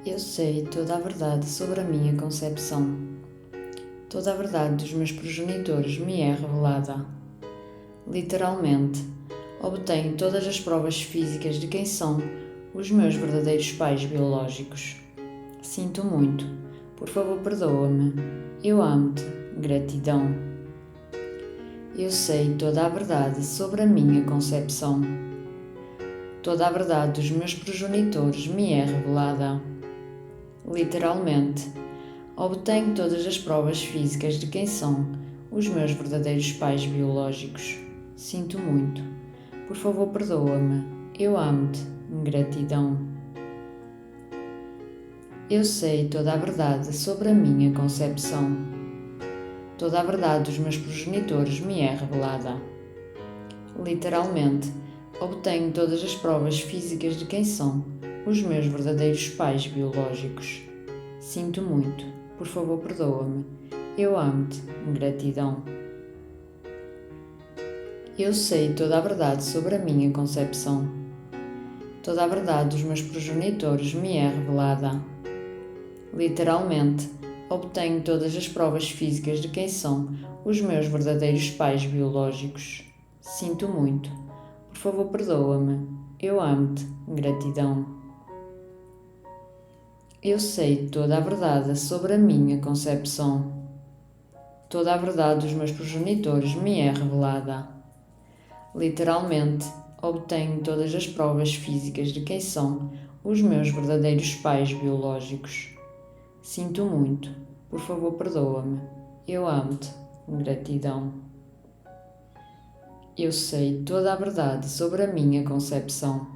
Eu sei toda a verdade sobre a minha concepção. Toda a verdade dos meus progenitores me é revelada. Literalmente, obtenho todas as provas físicas de quem são os meus verdadeiros pais biológicos. Sinto muito. Por favor, perdoa-me. Eu amo-te. Gratidão. Eu sei toda a verdade sobre a minha concepção. Toda a verdade dos meus progenitores me é revelada. Literalmente, obtenho todas as provas físicas de quem são os meus verdadeiros pais biológicos. Sinto muito. Por favor, perdoa-me. Eu amo-te. Gratidão. Eu sei toda a verdade sobre a minha concepção. Toda a verdade dos meus progenitores me é revelada. Literalmente, obtenho todas as provas físicas de quem são os meus verdadeiros pais biológicos. Sinto muito. Por favor, perdoa-me. Eu amo-te. Gratidão. Eu sei toda a verdade sobre a minha concepção. Toda a verdade dos meus progenitores me é revelada. Literalmente, obtenho todas as provas físicas de quem são os meus verdadeiros pais biológicos. Sinto muito. Por favor, perdoa-me. Eu amo-te. Gratidão. Eu sei toda a verdade sobre a minha concepção. Toda a verdade dos meus progenitores me é revelada. Literalmente, obtenho todas as provas físicas de quem são os meus verdadeiros pais biológicos. Sinto muito. Por favor, perdoa-me. Eu amo-te. Gratidão. Eu sei toda a verdade sobre a minha concepção.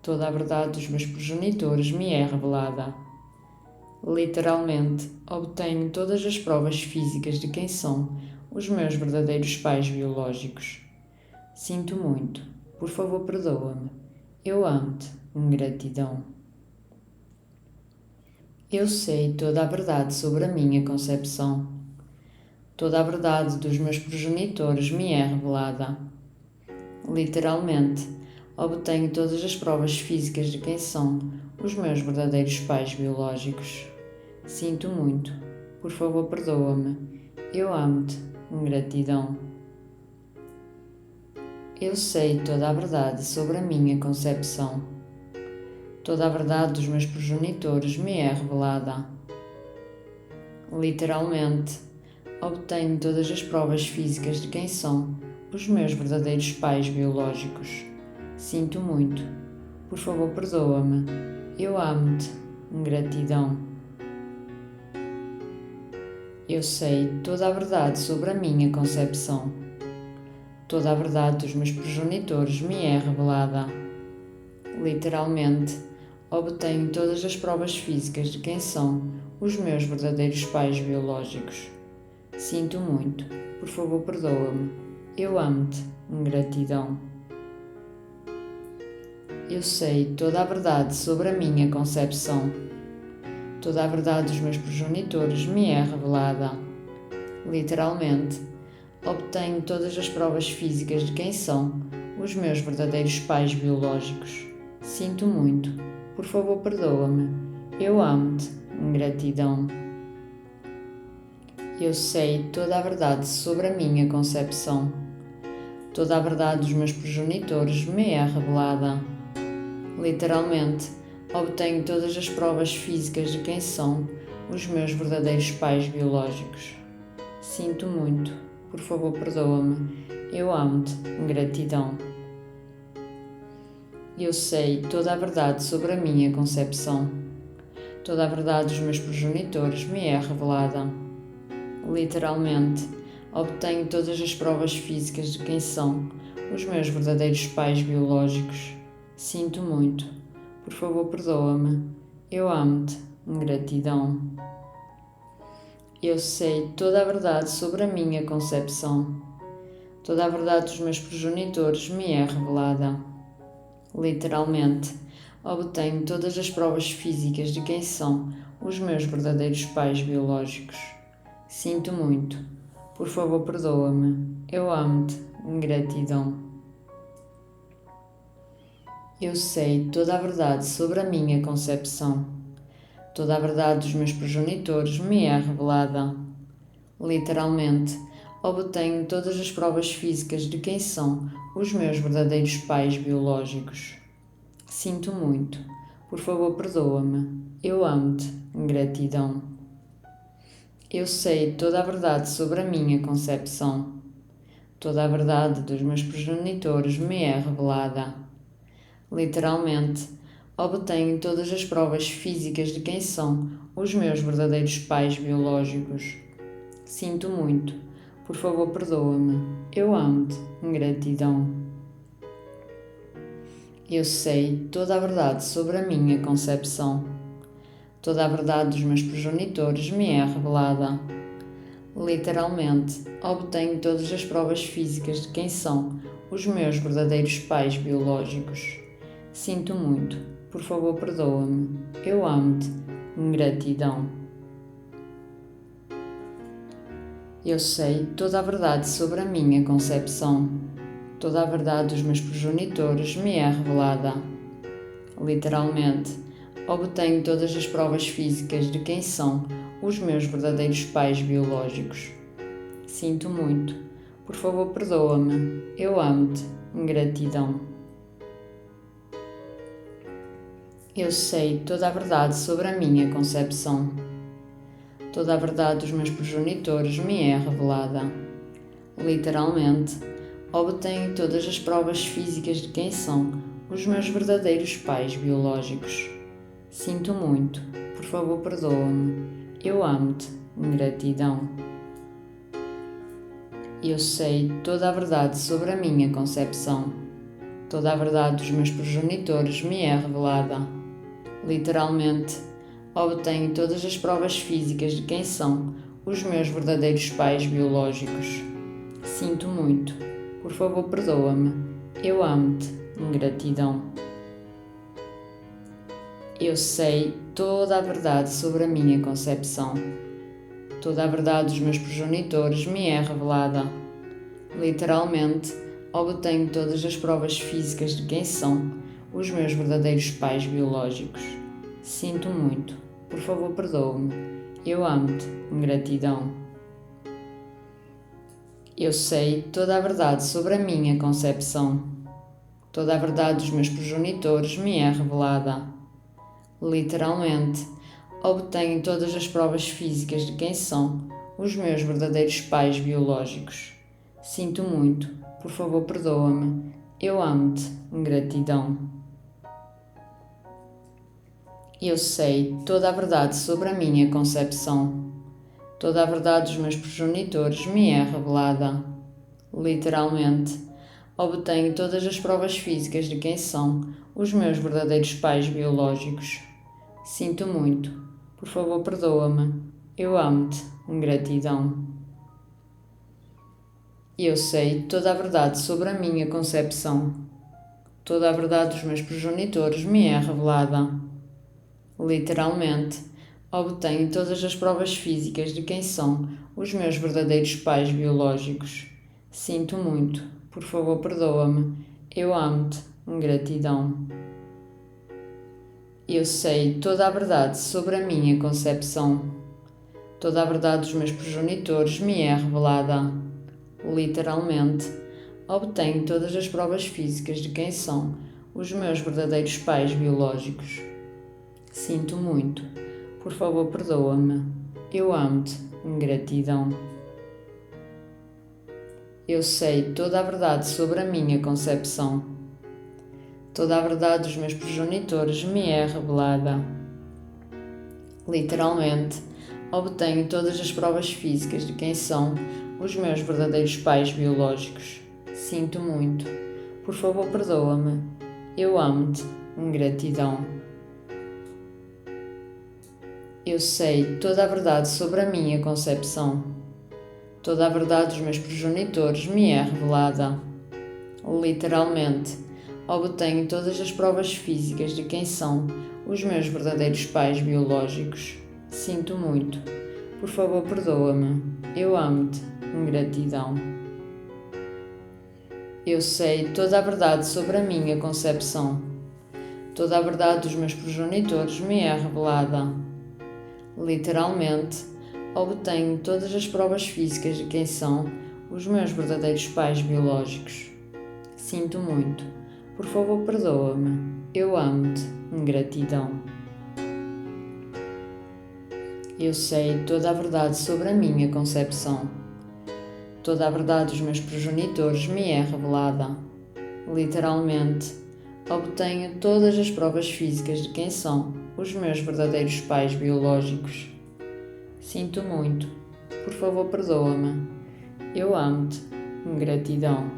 Toda a verdade dos meus progenitores me é revelada. Literalmente, obtenho todas as provas físicas de quem são os meus verdadeiros pais biológicos. Sinto muito. Por favor, perdoa-me. Eu amo-te. Gratidão. Eu sei toda a verdade sobre a minha concepção. Toda a verdade dos meus progenitores me é revelada. Literalmente, obtenho todas as provas físicas de quem são os meus verdadeiros pais biológicos. Sinto muito. Por favor, perdoa-me. Eu amo-te. Gratidão. Eu sei toda a verdade sobre a minha concepção. Toda a verdade dos meus progenitores me é revelada. Literalmente, obtenho todas as provas físicas de quem são os meus verdadeiros pais biológicos. Sinto muito. Por favor, perdoa-me. Eu amo-te. Gratidão. Eu sei toda a verdade sobre a minha concepção. Toda a verdade dos meus progenitores me é revelada. Literalmente, obtenho todas as provas físicas de quem são os meus verdadeiros pais biológicos. Sinto muito. Por favor, perdoa-me. Eu amo-te. Gratidão. Eu sei toda a verdade sobre a minha concepção. Toda a verdade dos meus progenitores me é revelada. Literalmente, obtenho todas as provas físicas de quem são os meus verdadeiros pais biológicos. Sinto muito. Por favor, perdoa-me. Eu amo-te. Gratidão. Eu sei toda a verdade sobre a minha concepção. Toda a verdade dos meus progenitores me é revelada. Literalmente, obtenho todas as provas físicas de quem são os meus verdadeiros pais biológicos. Sinto muito. Por favor, perdoa-me. Eu amo-te. Gratidão. Eu sei toda a verdade sobre a minha concepção. Toda a verdade dos meus progenitores me é revelada. Literalmente, obtenho todas as provas físicas de quem são os meus verdadeiros pais biológicos. Sinto muito. Por favor, perdoa-me. Eu amo-te. Gratidão. Eu sei toda a verdade sobre a minha concepção. Toda a verdade dos meus progenitores me é revelada. Literalmente, obtenho todas as provas físicas de quem são os meus verdadeiros pais biológicos. Sinto muito. Por favor, perdoa-me. Eu amo-te. Gratidão. Eu sei toda a verdade sobre a minha concepção. Toda a verdade dos meus progenitores me é revelada. Literalmente, obtenho todas as provas físicas de quem são os meus verdadeiros pais biológicos. Sinto muito. Por favor, perdoa-me. Eu amo-te. Gratidão. Eu sei toda a verdade sobre a minha concepção. Toda a verdade dos meus progenitores me é revelada. Literalmente, obtenho todas as provas físicas de quem são os meus verdadeiros pais biológicos. Sinto muito. Por favor, perdoa-me. Eu amo-te. Gratidão. Eu sei toda a verdade sobre a minha concepção. Toda a verdade dos meus progenitores me é revelada. Literalmente, obtenho todas as provas físicas de quem são os meus verdadeiros pais biológicos. Sinto muito. Por favor, perdoa-me. Eu amo-te. Gratidão. Eu sei toda a verdade sobre a minha concepção. Toda a verdade dos meus progenitores me é revelada. Literalmente, obtenho todas as provas físicas de quem são os meus verdadeiros pais biológicos. Sinto muito. Por favor, perdoa-me. Eu amo-te. Gratidão. Eu sei toda a verdade sobre a minha concepção. Toda a verdade dos meus progenitores me é revelada. Literalmente, obtenho todas as provas físicas de quem são os meus verdadeiros pais biológicos. Sinto muito. Por favor, perdoa-me. Eu amo-te. Gratidão. Eu sei toda a verdade sobre a minha concepção. Toda a verdade dos meus progenitores me é revelada. Literalmente, obtenho todas as provas físicas de quem são os meus verdadeiros pais biológicos. Sinto muito. Por favor, perdoa-me. Eu amo-te. Gratidão. Eu sei toda a verdade sobre a minha concepção. Toda a verdade dos meus progenitores me é revelada. Literalmente, obtenho todas as provas físicas de quem são os meus verdadeiros pais biológicos. Sinto muito. Por favor, perdoa-me. Eu amo-te. Gratidão. Eu sei toda a verdade sobre a minha concepção. Toda a verdade dos meus progenitores me é revelada. Literalmente, obtenho todas as provas físicas de quem são os meus verdadeiros pais biológicos. Sinto muito. Por favor, perdoa-me. Eu amo-te. Gratidão. Eu sei toda a verdade sobre a minha concepção. Toda a verdade dos meus progenitores me é revelada. Literalmente, obtenho todas as provas físicas de quem são os meus verdadeiros pais biológicos. Sinto muito. Por favor, perdoa-me. Eu amo-te. Gratidão. Eu sei toda a verdade sobre a minha concepção. Toda a verdade dos meus progenitores me é revelada. Literalmente, obtenho todas as provas físicas de quem são os meus verdadeiros pais biológicos. Sinto muito. Por favor, perdoa-me. Eu amo-te. Gratidão. Eu sei toda a verdade sobre a minha concepção. Toda a verdade dos meus progenitores me é revelada. Literalmente, obtenho todas as provas físicas de quem são os meus verdadeiros pais biológicos. Sinto muito. Por favor, perdoa-me. Eu amo-te. Gratidão. Eu sei toda a verdade sobre a minha concepção. Toda a verdade dos meus progenitores me é revelada. Literalmente, obtenho todas as provas físicas de quem são os meus verdadeiros pais biológicos. Sinto muito. Por favor, perdoa-me. Eu amo-te. Gratidão. Eu sei toda a verdade sobre a minha concepção. Toda a verdade dos meus progenitores me é revelada. Literalmente, obtenho todas as provas físicas de quem são os meus verdadeiros pais biológicos. Sinto muito. Por favor, perdoa-me. Eu amo-te. Gratidão. Eu sei toda a verdade sobre a minha concepção. Toda a verdade dos meus progenitores me é revelada. Literalmente, obtenho todas as provas físicas de quem são os meus verdadeiros pais biológicos. Sinto muito. Por favor, perdoa-me. Eu amo-te. Gratidão. Eu sei toda a verdade sobre a minha concepção. Toda a verdade dos meus progenitores me é revelada. Literalmente, obtenho todas as provas físicas de quem são os meus verdadeiros pais biológicos. Sinto muito. Por favor, perdoa-me. Eu amo-te. Gratidão.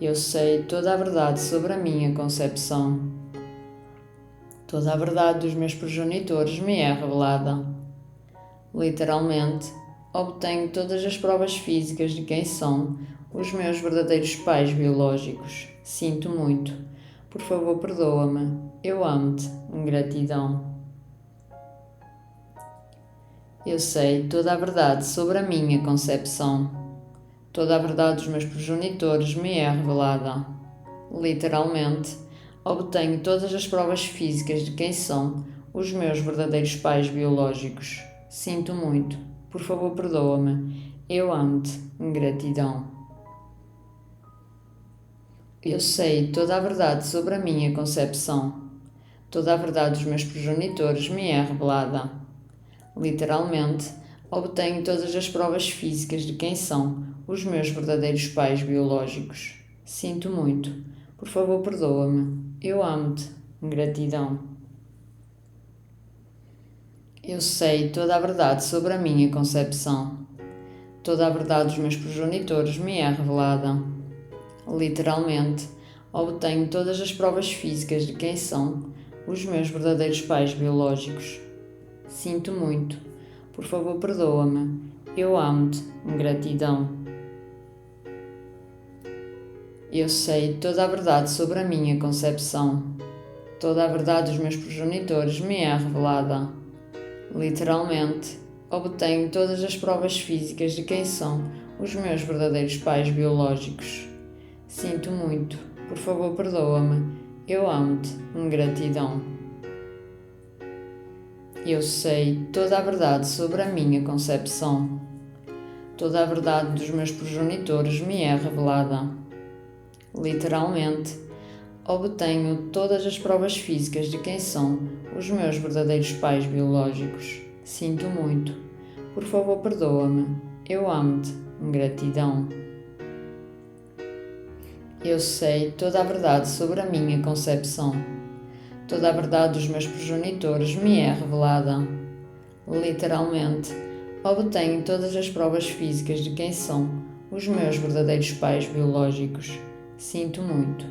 Eu sei toda a verdade sobre a minha concepção. Toda a verdade dos meus progenitores me é revelada. Literalmente, obtenho todas as provas físicas de quem são os meus verdadeiros pais biológicos. Sinto muito. Por favor, perdoa-me. Eu amo-te. Gratidão. Eu sei toda a verdade sobre a minha concepção. Toda a verdade dos meus progenitores me é revelada. Literalmente, obtenho todas as provas físicas de quem são os meus verdadeiros pais biológicos. Sinto muito. Por favor, perdoa-me. Eu amo-te. Gratidão. Eu sei toda a verdade sobre a minha concepção. Toda a verdade dos meus progenitores me é revelada. Literalmente, obtenho todas as provas físicas de quem são os meus verdadeiros pais biológicos. Sinto muito. Por favor, perdoa-me. Eu amo-te. Gratidão. Eu sei toda a verdade sobre a minha concepção. Toda a verdade dos meus progenitores me é revelada. Literalmente, obtenho todas as provas físicas de quem são os meus verdadeiros pais biológicos. Sinto muito. Por favor, perdoa-me. Eu amo-te. Gratidão. Eu sei toda a verdade sobre a minha concepção. Toda a verdade dos meus progenitores me é revelada. Literalmente, obtenho todas as provas físicas de quem são os meus verdadeiros pais biológicos. Sinto muito. Por favor, perdoa-me. Eu amo-te. Gratidão. Eu sei toda a verdade sobre a minha concepção. Toda a verdade dos meus progenitores me é revelada. Literalmente, obtenho todas as provas físicas de quem são os meus verdadeiros pais biológicos. Sinto muito. Por favor, perdoa-me. Eu amo-te. Gratidão. Eu sei toda a verdade sobre a minha concepção. Toda a verdade dos meus progenitores me é revelada. Literalmente, obtenho todas as provas físicas de quem são os meus verdadeiros pais biológicos. Sinto muito.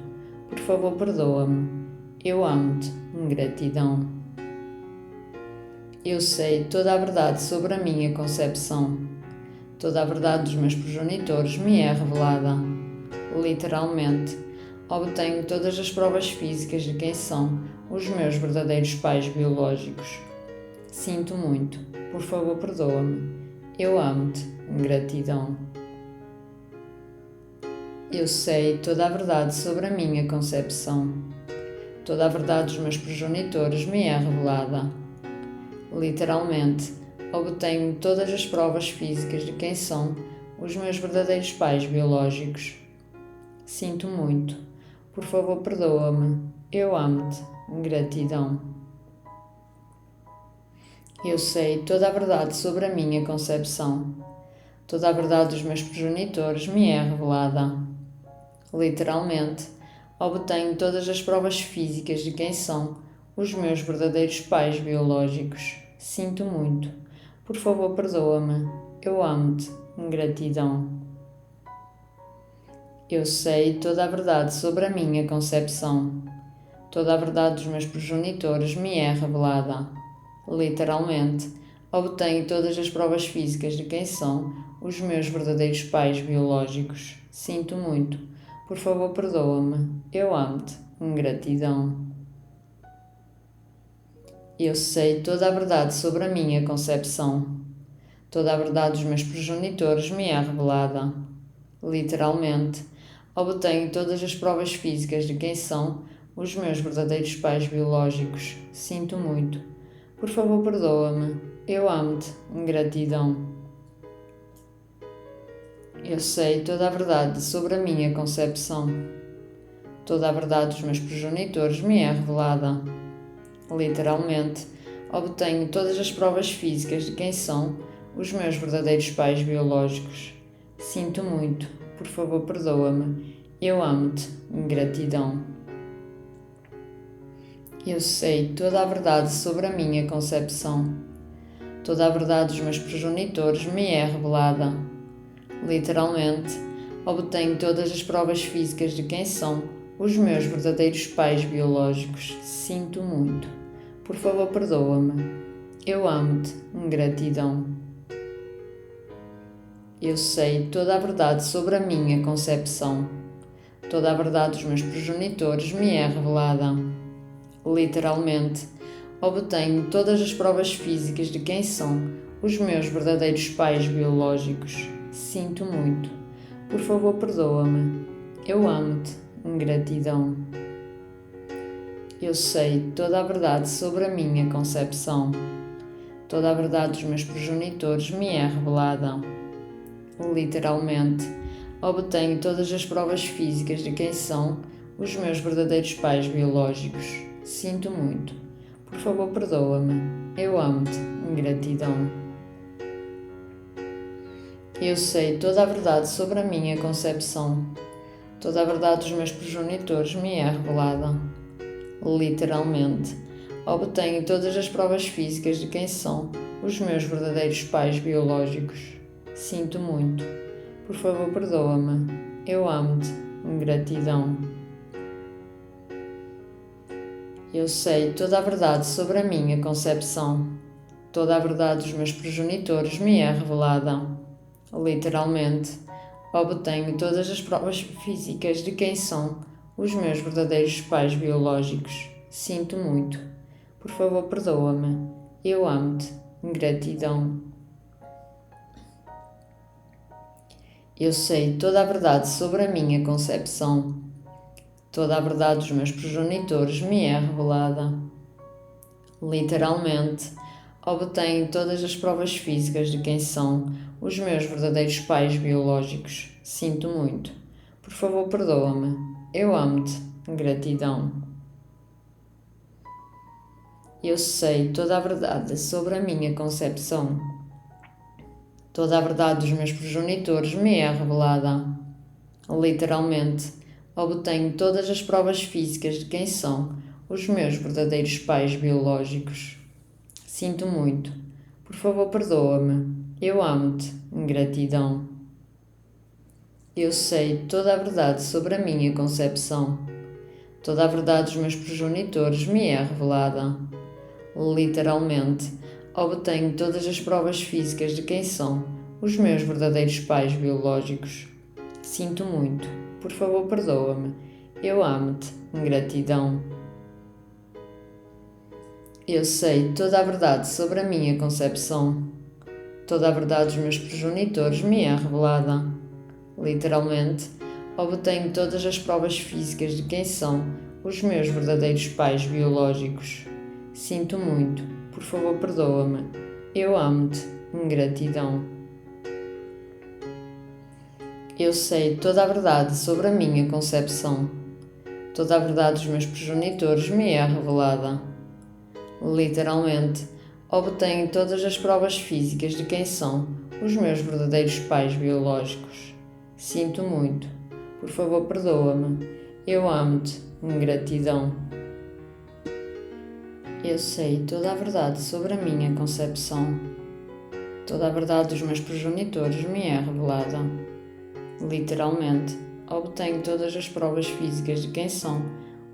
Por favor, perdoa-me. Eu amo-te. Gratidão. Eu sei toda a verdade sobre a minha concepção. Toda a verdade dos meus progenitores me é revelada. Literalmente, obtenho todas as provas físicas de quem são os meus verdadeiros pais biológicos. Sinto muito. Por favor, perdoa-me. Eu amo-te. Gratidão. Eu sei toda a verdade sobre a minha concepção. Toda a verdade dos meus progenitores me é revelada. Literalmente, obtenho todas as provas físicas de quem são os meus verdadeiros pais biológicos. Sinto muito. Por favor, perdoa-me. Eu amo-te. Gratidão. Eu sei toda a verdade sobre a minha concepção. Toda a verdade dos meus progenitores me é revelada. Literalmente, obtenho todas as provas físicas de quem são os meus verdadeiros pais biológicos. Sinto muito. Por favor, perdoa-me. Eu amo-te. Gratidão. Eu sei toda a verdade sobre a minha concepção. Toda a verdade dos meus progenitores me é revelada. Literalmente, obtenho todas as provas físicas de quem são os meus verdadeiros pais biológicos. Sinto muito. Por favor, perdoa-me. Eu amo-te. Gratidão. Eu sei toda a verdade sobre a minha concepção. Toda a verdade dos meus progenitores me é revelada. Literalmente, obtenho todas as provas físicas de quem são os meus verdadeiros pais biológicos. Sinto muito. Por favor, perdoa-me. Eu amo-te. Gratidão. Eu sei toda a verdade sobre a minha concepção. Toda a verdade dos meus progenitores me é revelada. Literalmente, obtenho todas as provas físicas de quem são os meus verdadeiros pais biológicos. Sinto muito. Por favor, perdoa-me. Eu amo-te. Gratidão. Eu sei toda a verdade sobre a minha concepção. Toda a verdade dos meus progenitores me é revelada. Literalmente, obtenho todas as provas físicas de quem são os meus verdadeiros pais biológicos. Sinto muito. Por favor, perdoa-me. Eu amo-te. Gratidão. Eu sei toda a verdade sobre a minha concepção. Toda a verdade dos meus progenitores me é revelada. Literalmente, obtenho todas as provas físicas de quem são os meus verdadeiros pais biológicos. Sinto muito. Por favor, perdoa-me. Eu amo-te. Gratidão. Eu sei toda a verdade sobre a minha concepção. Toda a verdade dos meus progenitores me é revelada. Literalmente, obtenho todas as provas físicas de quem são os meus verdadeiros pais biológicos. Sinto muito. Por favor, perdoa-me. Eu amo-te. Gratidão. Eu sei toda a verdade sobre a minha concepção. Toda a verdade dos meus progenitores me é revelada. Literalmente, obtenho todas as provas físicas de quem são os meus verdadeiros pais biológicos. Sinto muito. Por favor, perdoa-me. Eu amo-te. Gratidão. Eu sei toda a verdade sobre a minha concepção. Toda a verdade dos meus progenitores me é revelada. Literalmente, obtenho todas as provas físicas de quem são os meus verdadeiros pais biológicos. Sinto muito. Por favor, perdoa-me. Eu amo-te. Gratidão. Eu sei toda a verdade sobre a minha concepção. Toda a verdade dos meus progenitores me é revelada. Literalmente, obtenho todas as provas físicas de quem são os meus verdadeiros pais biológicos. Sinto muito. Por favor, perdoa-me. Eu amo-te. Gratidão. Eu sei toda a verdade sobre a minha concepção. Toda a verdade dos meus progenitores me é revelada. Literalmente, obtenho todas as provas físicas de quem são os meus verdadeiros pais biológicos. Sinto muito. Por favor, perdoa-me. Eu amo-te. Gratidão. Eu sei toda a verdade sobre a minha concepção. Toda a verdade dos meus progenitores me é revelada. Literalmente, obtenho todas as provas físicas de quem são os meus verdadeiros pais biológicos. Sinto muito. Por favor, perdoa-me. Eu amo-te. Gratidão. Eu sei toda a verdade sobre a minha concepção. Toda a verdade dos meus progenitores me é revelada. Literalmente, obtenho todas as provas físicas de quem são os meus verdadeiros pais biológicos. Sinto muito. Por favor, perdoa-me. Eu amo-te. Gratidão. Eu sei toda a verdade sobre a minha concepção. Toda a verdade dos meus progenitores me é revelada. Literalmente, obtenho todas as provas físicas de quem são os meus verdadeiros pais biológicos. Sinto muito. Por favor, perdoa-me. Eu amo-te. Gratidão. Eu sei toda a verdade sobre a minha concepção. Toda a verdade dos meus progenitores me é revelada. Literalmente, obtenho todas as provas físicas de quem são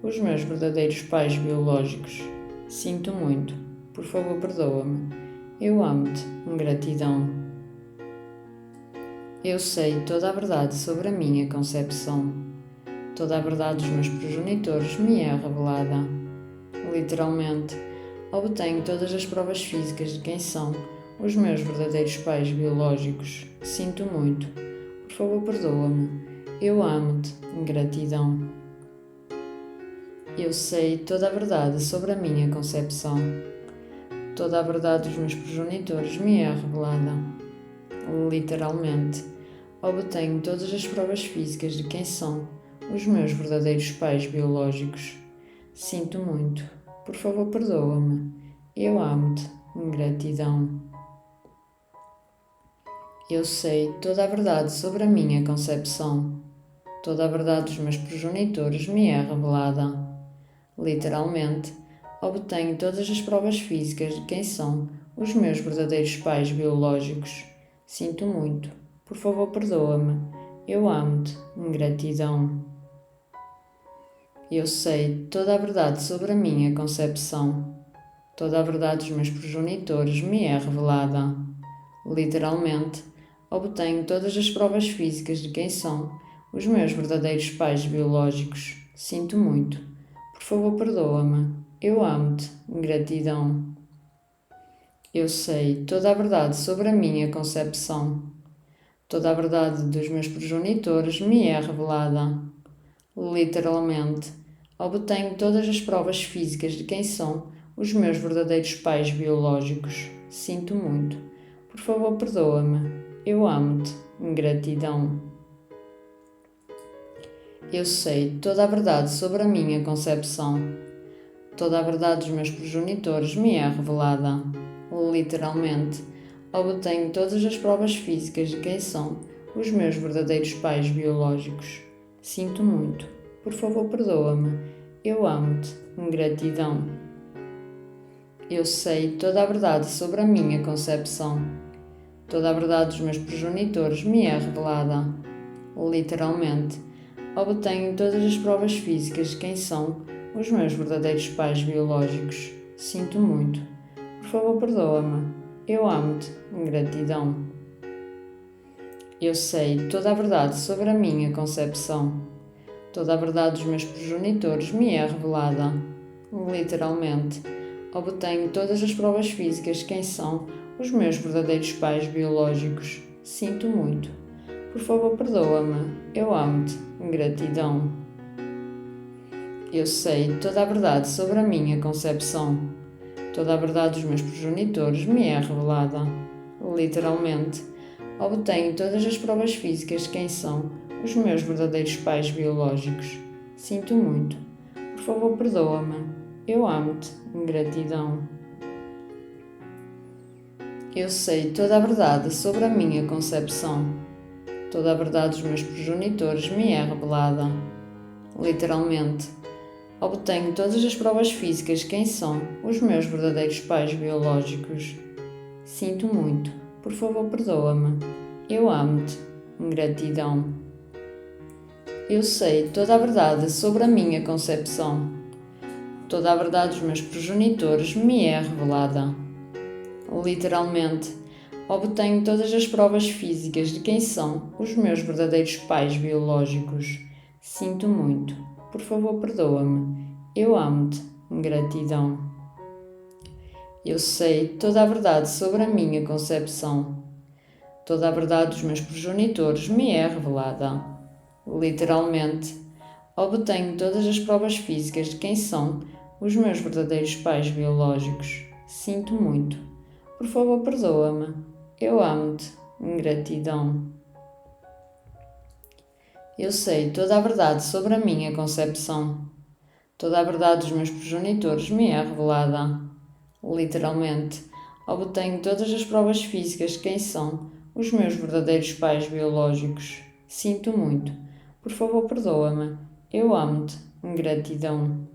os meus verdadeiros pais biológicos. Sinto muito. Por favor, perdoa-me. Eu amo-te. Gratidão. Eu sei toda a verdade sobre a minha concepção. Toda a verdade dos meus progenitores me é revelada. Literalmente, obtenho todas as provas físicas de quem são os meus verdadeiros pais biológicos. Sinto muito. Por favor, perdoa-me. Eu amo-te. Gratidão. Eu sei toda a verdade sobre a minha concepção. Toda a verdade dos meus progenitores me é revelada. Literalmente, obtenho todas as provas físicas de quem são os meus verdadeiros pais biológicos. Sinto muito. Por favor, perdoa-me. Eu amo-te. Gratidão. Eu sei toda a verdade sobre a minha concepção. Toda a verdade dos meus progenitores me é revelada. Literalmente, obtenho todas as provas físicas de quem são os meus verdadeiros pais biológicos. Sinto muito. Por favor, perdoa-me. Eu amo-te. Gratidão. Eu sei toda a verdade sobre a minha concepção. Toda a verdade dos meus progenitores me é revelada. Literalmente, obtenho todas as provas físicas de quem são os meus verdadeiros pais biológicos. Sinto muito. Por favor, perdoa-me. Eu amo-te. Gratidão. Eu sei toda a verdade sobre a minha concepção. Toda a verdade dos meus progenitores me é revelada. Literalmente, obtenho todas as provas físicas de quem são os meus verdadeiros pais biológicos. Sinto muito. Por favor, perdoa-me. Eu amo-te. Gratidão. Eu sei toda a verdade sobre a minha concepção. Toda a verdade dos meus progenitores me é revelada. Literalmente, obtenho todas as provas físicas de quem são os meus verdadeiros pais biológicos. Sinto muito. Por favor, perdoa-me. Eu amo-te. Gratidão. Eu sei toda a verdade sobre a minha concepção. Toda a verdade dos meus progenitores me é revelada. Literalmente, obtenho todas as provas físicas de quem são os meus verdadeiros pais biológicos. Sinto muito. Por favor, perdoa-me. Eu amo-te. Gratidão. Eu sei toda a verdade sobre a minha concepção. Toda a verdade dos meus progenitores me é revelada. Literalmente, obtenho todas as provas físicas de quem são os meus verdadeiros pais biológicos. Sinto muito. Por favor, perdoa-me. Eu amo-te. Gratidão. Eu sei toda a verdade sobre a minha concepção. Toda a verdade dos meus progenitores me é revelada. Literalmente, obtenho todas as provas físicas de quem são os meus verdadeiros pais biológicos. Sinto muito. Por favor, perdoa-me. Eu amo-te. Gratidão. Eu sei toda a verdade sobre a minha concepção. Toda a verdade dos meus progenitores me é revelada. Literalmente, obtenho todas as provas físicas de quem são os meus verdadeiros pais biológicos. Sinto muito. Por favor, perdoa-me. Eu amo-te. Gratidão. Eu sei toda a verdade sobre a minha concepção. Toda a verdade dos meus progenitores me é revelada. Literalmente, obtenho todas as provas físicas de quem são os meus verdadeiros pais biológicos. Sinto muito. Por favor, perdoa-me. Eu amo-te. Gratidão. Eu sei toda a verdade sobre a minha concepção. Toda a verdade dos meus progenitores me é revelada. Literalmente, obtenho todas as provas físicas de quem são os meus verdadeiros pais biológicos. Sinto muito. Por favor, perdoa-me. Eu amo-te. Gratidão. Eu sei toda a verdade sobre a minha concepção. Toda a verdade dos meus progenitores me é revelada. Literalmente, obtenho todas as provas físicas de quem são os meus verdadeiros pais biológicos. Sinto muito. Por favor, perdoa-me. Eu amo-te. Gratidão.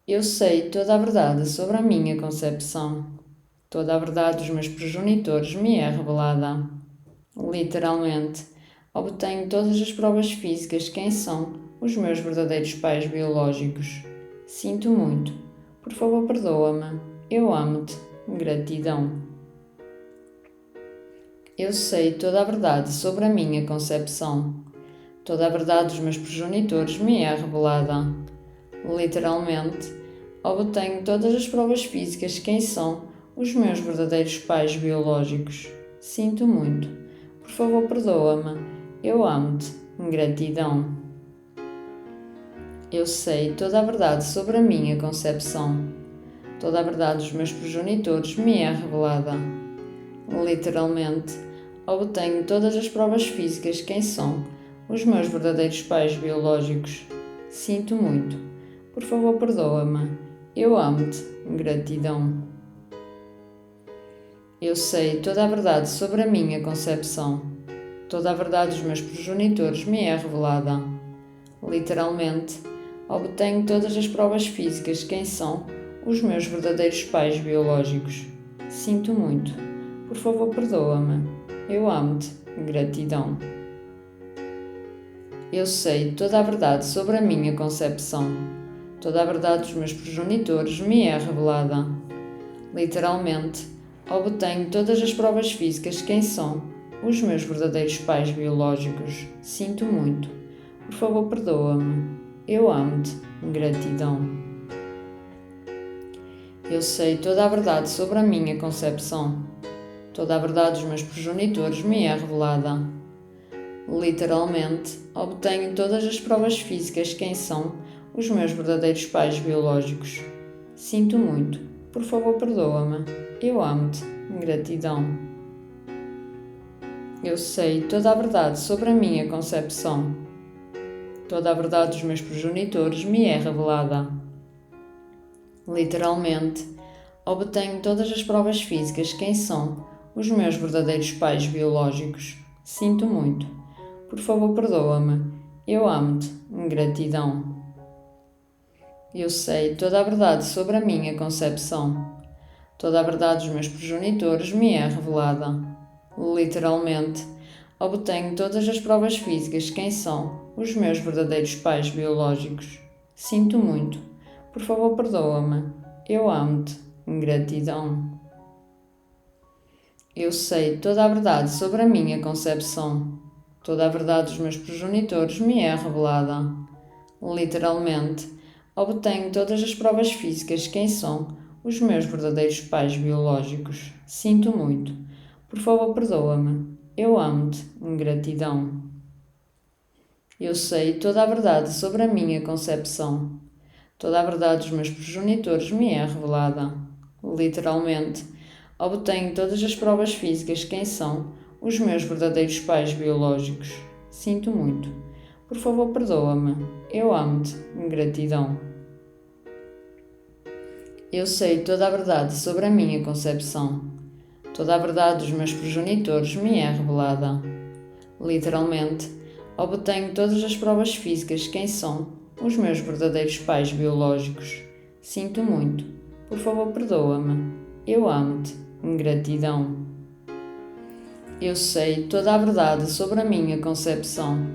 Eu sei toda a verdade sobre a minha concepção. Toda a verdade dos meus progenitores me é revelada. Literalmente, obtenho todas as provas físicas de quem são os meus verdadeiros pais biológicos. Sinto muito. Por favor, perdoa-me. Eu amo-te. Gratidão. Eu sei toda a verdade sobre a minha concepção. Toda a verdade dos meus progenitores me é revelada. Literalmente, obtenho todas as provas físicas de quem são os meus verdadeiros pais biológicos. Sinto muito. Por favor, perdoa-me. Eu amo-te. Gratidão. Eu sei toda a verdade sobre a minha concepção. Toda a verdade dos meus progenitores me é revelada. Literalmente, obtenho todas as provas físicas de quem são os meus verdadeiros pais biológicos. Sinto muito. Por favor, perdoa-me. Eu amo-te. Gratidão. Eu sei toda a verdade sobre a minha concepção. Toda a verdade dos meus progenitores me é revelada. Literalmente, obtenho todas as provas físicas de quem são os meus verdadeiros pais biológicos. Sinto muito. Por favor, perdoa-me. Eu amo-te. Gratidão. Eu sei toda a verdade sobre a minha concepção. Toda a verdade dos meus progenitores me é revelada. Literalmente, obtenho todas as provas físicas de quem são os meus verdadeiros pais biológicos. Sinto muito. Por favor, perdoa-me. Eu amo-te. Gratidão. Eu sei toda a verdade sobre a minha concepção. Toda a verdade dos meus progenitores me é revelada. Literalmente, obtenho todas as provas físicas de quem são os meus verdadeiros pais biológicos. Sinto muito. Por favor, perdoa-me. Eu amo-te. Gratidão. Eu sei toda a verdade sobre a minha concepção. Toda a verdade dos meus progenitores me é revelada. Literalmente, obtenho todas as provas físicas de quem são os meus verdadeiros pais biológicos. Sinto muito. Por favor, perdoa-me. Eu amo-te. Gratidão. Eu sei toda a verdade sobre a minha concepção. Toda a verdade dos meus progenitores me é revelada. Literalmente, obtenho todas as provas físicas de quem são os meus verdadeiros pais biológicos. Sinto muito. Por favor, perdoa-me. Eu amo-te. Gratidão. Eu sei toda a verdade sobre a minha concepção. Toda a verdade dos meus progenitores me é revelada. Literalmente, obtenho todas as provas físicas de quem são os meus verdadeiros pais biológicos. Sinto muito. Por favor, perdoa-me. Eu amo-te. Gratidão. Eu sei toda a verdade sobre a minha concepção. Toda a verdade dos meus progenitores me é revelada. Literalmente, obtenho todas as provas físicas de quem são os meus verdadeiros pais biológicos. Sinto muito. Por favor, perdoa-me. Eu amo-te. Gratidão. Eu sei toda a verdade sobre a minha concepção. Toda a verdade dos meus progenitores me é revelada. Literalmente, obtenho todas as provas físicas de quem são os meus verdadeiros pais biológicos. Sinto muito. Por favor, perdoa-me. Eu amo-te. Gratidão. Eu sei toda a verdade sobre a minha concepção.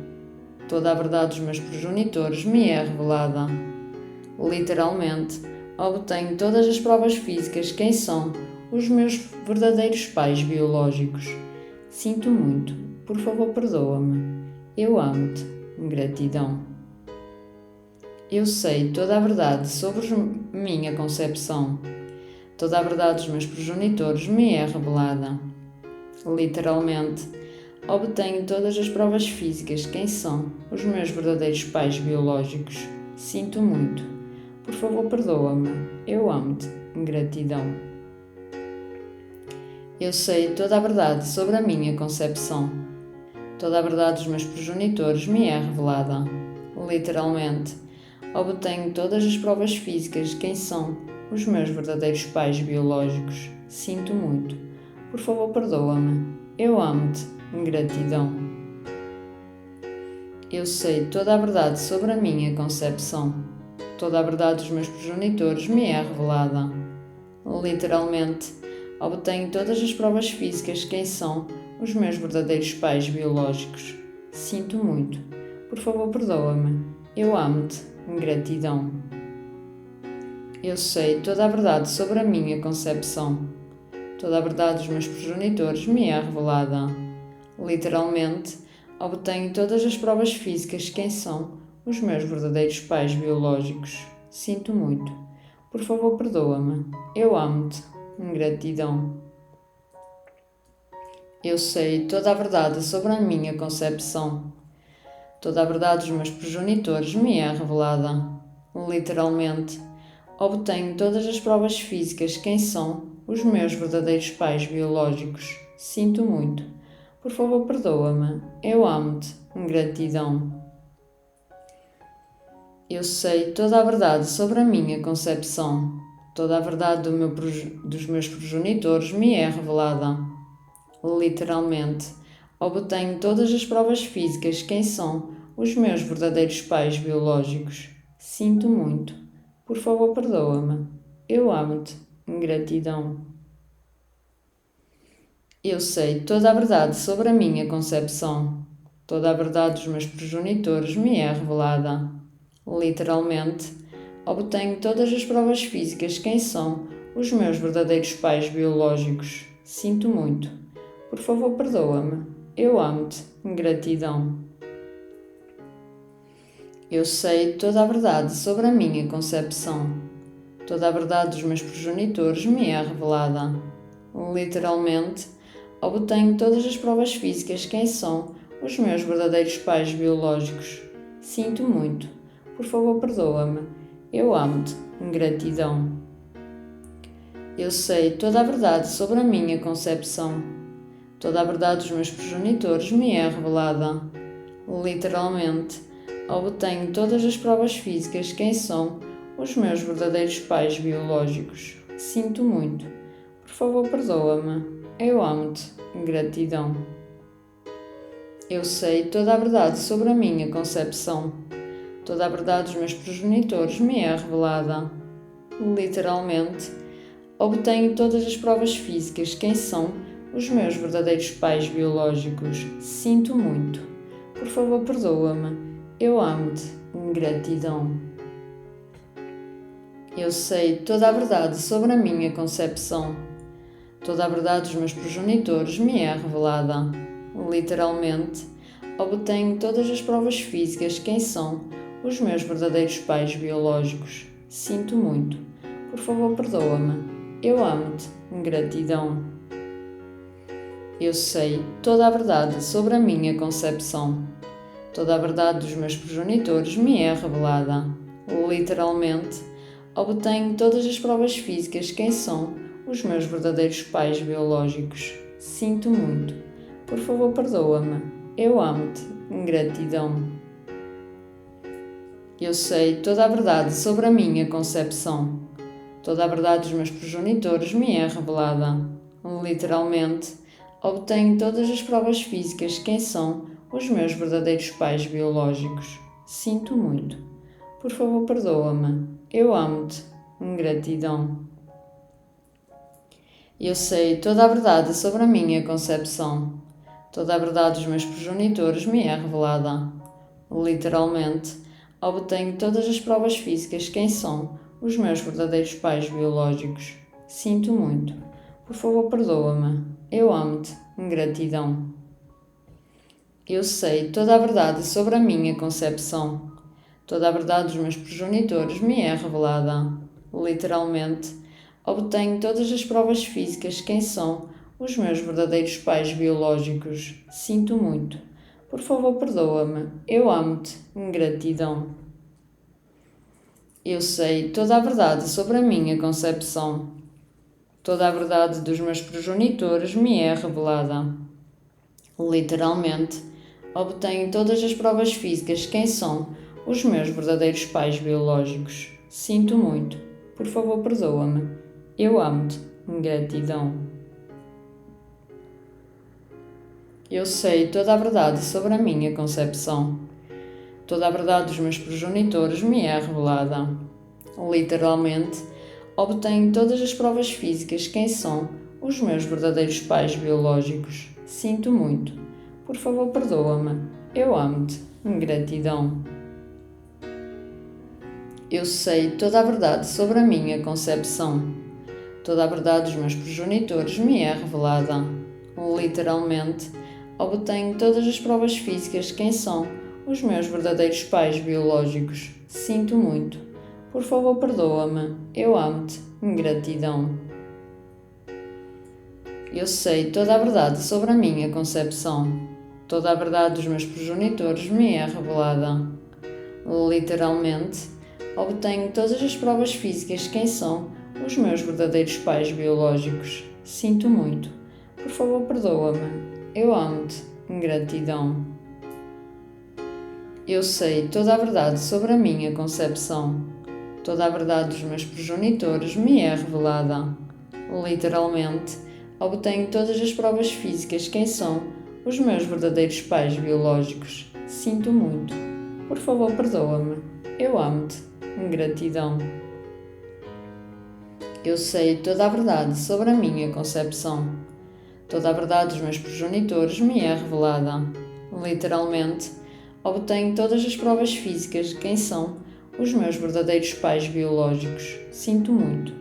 Toda a verdade dos meus progenitores me é revelada. Literalmente, obtenho todas as provas físicas de quem são os meus verdadeiros pais biológicos. Sinto muito. Por favor, perdoa-me. Eu amo-te. Gratidão. Eu sei toda a verdade sobre a minha concepção. Toda a verdade dos meus progenitores me é revelada. Literalmente, obtenho todas as provas físicas de quem são os meus verdadeiros pais biológicos. Sinto muito. Por favor, perdoa-me. Eu amo-te. Gratidão. Eu sei toda a verdade sobre a minha concepção. Toda a verdade dos meus progenitores me é revelada. Literalmente, obtenho todas as provas físicas de quem são os meus verdadeiros pais biológicos. Sinto muito. Por favor, perdoa-me. Eu amo-te. Gratidão. Eu sei toda a verdade sobre a minha concepção. Toda a verdade dos meus progenitores me é revelada. Literalmente, obtenho todas as provas físicas de quem são os meus verdadeiros pais biológicos. Sinto muito. Por favor, perdoa-me. Eu amo-te. Gratidão. Eu sei toda a verdade sobre a minha concepção. Toda a verdade dos meus progenitores me é revelada. Literalmente, obtenho todas as provas físicas de quem são os meus verdadeiros pais biológicos. Sinto muito. Por favor, perdoa-me. Eu amo-te. Gratidão. Eu sei toda a verdade sobre a minha concepção. Toda a verdade dos meus progenitores me é revelada. Literalmente, obtenho todas as provas físicas quem são os meus verdadeiros pais biológicos. Sinto muito. Por favor, perdoa-me. Eu amo-te. Gratidão. Eu sei toda a verdade sobre a minha concepção. Toda a verdade dos meus progenitores me é revelada. Literalmente, obtenho todas as provas físicas quem são os meus verdadeiros pais biológicos. Sinto muito. Por favor, perdoa-me. Eu amo-te. Gratidão. Eu sei toda a verdade sobre a minha concepção. Toda a verdade dos meus progenitores me é revelada. Literalmente, obtenho todas as provas físicas quem são os meus verdadeiros pais biológicos. Sinto muito. Por favor, perdoa-me. Eu amo-te. Gratidão. Eu sei toda a verdade sobre a minha concepção. Toda a verdade dos meus progenitores me é revelada. Literalmente, obtenho todas as provas físicas quem são os meus verdadeiros pais biológicos. Sinto muito. Por favor, perdoa-me. Eu amo-te. Gratidão. Eu sei toda a verdade sobre a minha concepção. Toda a verdade dos meus progenitores me é revelada. Literalmente, obtenho todas as provas físicas quem são os meus verdadeiros pais biológicos. Sinto muito. Por favor, perdoa-me. Eu amo-te. Gratidão. Eu sei toda a verdade sobre a minha concepção. Toda a verdade dos meus progenitores me é revelada. Literalmente, obtenho todas as provas físicas quem são os meus verdadeiros pais biológicos. Sinto muito. Por favor, perdoa-me. Eu amo-te. Gratidão. Eu sei toda a verdade sobre a minha concepção. Toda a verdade dos meus progenitores me é revelada. Literalmente, obtenho todas as provas físicas quem são os meus verdadeiros pais biológicos. Sinto muito. Por favor, perdoa-me. Eu amo-te. Gratidão. Eu sei toda a verdade sobre a minha concepção. Toda a verdade dos meus progenitores me é revelada. Literalmente, obtenho todas as provas físicas quem são os meus verdadeiros pais biológicos. Sinto muito. Por favor, perdoa-me. Eu amo-te. Gratidão. Eu sei toda a verdade sobre a minha concepção. Toda a verdade dos meus progenitores me é revelada. Literalmente, obtenho todas as provas físicas quem são os meus verdadeiros pais biológicos. Sinto muito. Por favor, perdoa-me. Eu amo-te. Gratidão. Eu sei toda a verdade sobre a minha concepção. Toda a verdade dos meus progenitores me é revelada. Literalmente, obtenho todas as provas físicas quem são os meus verdadeiros pais biológicos. Sinto muito. Por favor, perdoa-me. Eu amo-te. Gratidão. Eu sei toda a verdade sobre a minha concepção. Toda a verdade dos meus progenitores me é revelada. Literalmente, obtenho todas as provas físicas quem são os meus verdadeiros pais biológicos. Sinto muito. Por favor, perdoa-me. Eu amo-te. Gratidão. Eu sei toda a verdade sobre a minha concepção. Toda a verdade dos meus progenitores me é revelada. Literalmente, obtenho todas as provas físicas quem são os meus verdadeiros pais biológicos. Sinto muito. Por favor, perdoa-me. Eu amo-te. Gratidão. Eu sei toda a verdade sobre a minha concepção. Toda a verdade dos meus progenitores me é revelada. Literalmente, obtenho todas as provas físicas quem são os meus verdadeiros pais biológicos. Sinto muito. Por favor, perdoa-me. Eu amo-te. Gratidão. Eu sei toda a verdade sobre a minha concepção. Toda a verdade dos meus progenitores me é revelada. Literalmente, obtenho todas as provas físicas quem são os meus verdadeiros pais biológicos. Sinto muito. Por favor, perdoa-me. Eu amo-te. Gratidão. Eu sei toda a verdade sobre a minha concepção. Toda a verdade dos meus progenitores me é revelada. Literalmente, obtenho todas as provas físicas de quem são os meus verdadeiros pais biológicos. Sinto muito. Por favor, perdoa-me. Eu amo-te. Gratidão. Eu sei toda a verdade sobre a minha concepção. Toda a verdade dos meus progenitores me é revelada. Literalmente, obtenho todas as provas físicas de quem são os meus verdadeiros pais biológicos. Sinto muito. Por favor, perdoa-me. Eu amo-te. Gratidão. Eu sei toda a verdade sobre a minha concepção. Toda a verdade dos meus progenitores me é revelada. Literalmente, obtenho todas as provas físicas de quem são os meus verdadeiros pais biológicos. Sinto muito.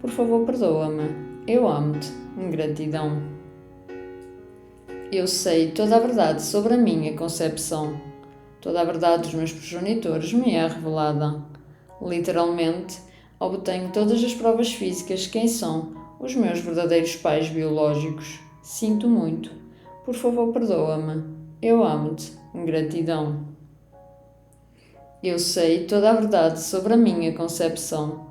Por favor, perdoa-me. Eu amo-te. Gratidão. Eu sei toda a verdade sobre a minha concepção. Toda a verdade dos meus progenitores me é revelada. Literalmente, obtenho todas as provas físicas de quem são os meus verdadeiros pais biológicos. Sinto muito. Por favor, perdoa-me. Eu amo-te. Gratidão. Eu sei toda a verdade sobre a minha concepção.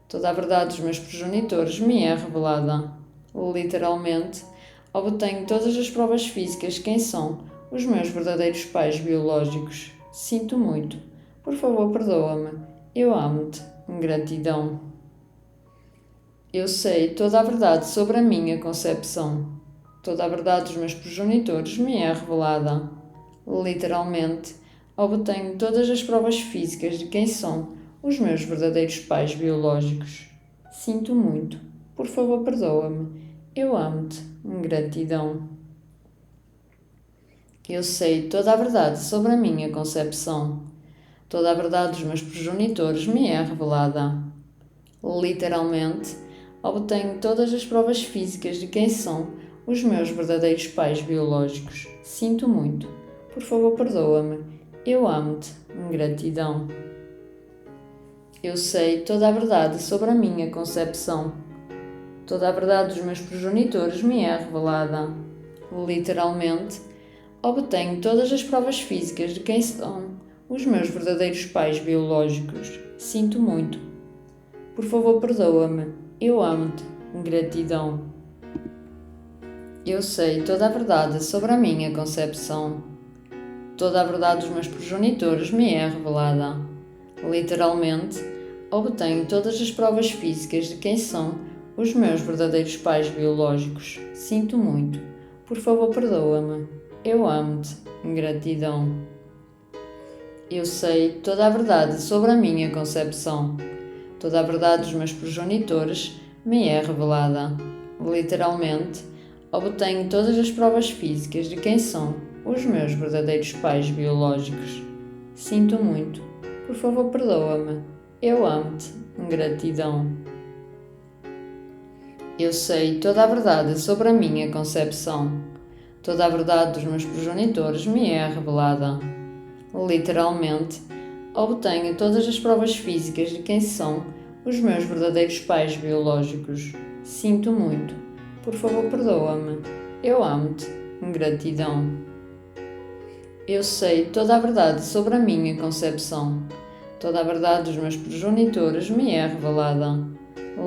Toda a verdade dos meus progenitores me é revelada. Literalmente, obtenho todas as provas físicas de quem são os meus verdadeiros pais biológicos. Sinto muito. Por favor, perdoa-me. Eu amo-te. Gratidão. Eu sei toda a verdade sobre a minha concepção. Toda a verdade dos meus progenitores me é revelada. Literalmente, obtenho todas as provas físicas de quem são os meus verdadeiros pais biológicos. Sinto muito. Por favor, perdoa-me. Eu amo-te. Gratidão. Eu sei toda a verdade sobre a minha concepção. Toda a verdade dos meus progenitores me é revelada. Literalmente, obtenho todas as provas físicas de quem são os meus verdadeiros pais biológicos. Sinto muito. Por favor, perdoa-me. Eu amo-te. Gratidão. Eu sei toda a verdade sobre a minha concepção. Toda a verdade dos meus progenitores me é revelada. Literalmente, obtenho todas as provas físicas de quem são os meus verdadeiros pais biológicos. Sinto muito. Por favor, perdoa-me. Eu amo-te. Gratidão. Eu sei toda a verdade sobre a minha concepção. Toda a verdade dos meus progenitores me é revelada. Literalmente, obtenho todas as provas físicas de quem são os meus verdadeiros pais biológicos. Sinto muito. Por favor, perdoa-me. Eu amo-te. Gratidão. Eu sei toda a verdade sobre a minha concepção. Toda a verdade dos meus progenitores me é revelada. Literalmente, obtenho todas as provas físicas de quem são os meus verdadeiros pais biológicos. Sinto muito. Por favor, perdoa-me. Eu amo-te. Gratidão. Eu sei toda a verdade sobre a minha concepção. Toda a verdade dos meus progenitores me é revelada. Literalmente, obtenho todas as provas físicas de quem são os meus verdadeiros pais biológicos. Sinto muito. Por favor, perdoa-me. Eu amo-te. Gratidão. Eu sei toda a verdade sobre a minha concepção. Toda a verdade dos meus progenitores me é revelada.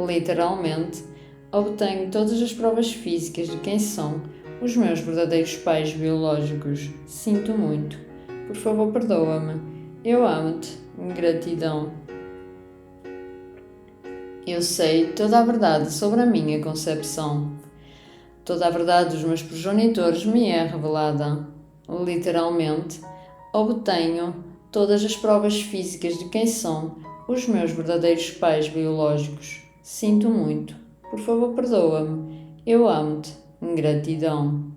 Literalmente, obtenho todas as provas físicas de quem são os meus verdadeiros pais biológicos. Sinto muito. Por favor, perdoa-me. Eu amo-te. Gratidão. Eu sei toda a verdade sobre a minha concepção. Toda a verdade dos meus progenitores me é revelada. Literalmente, obtenho todas as provas físicas de quem são os meus verdadeiros pais biológicos. Sinto muito. Por favor, perdoa-me. Eu amo-te. Gratidão.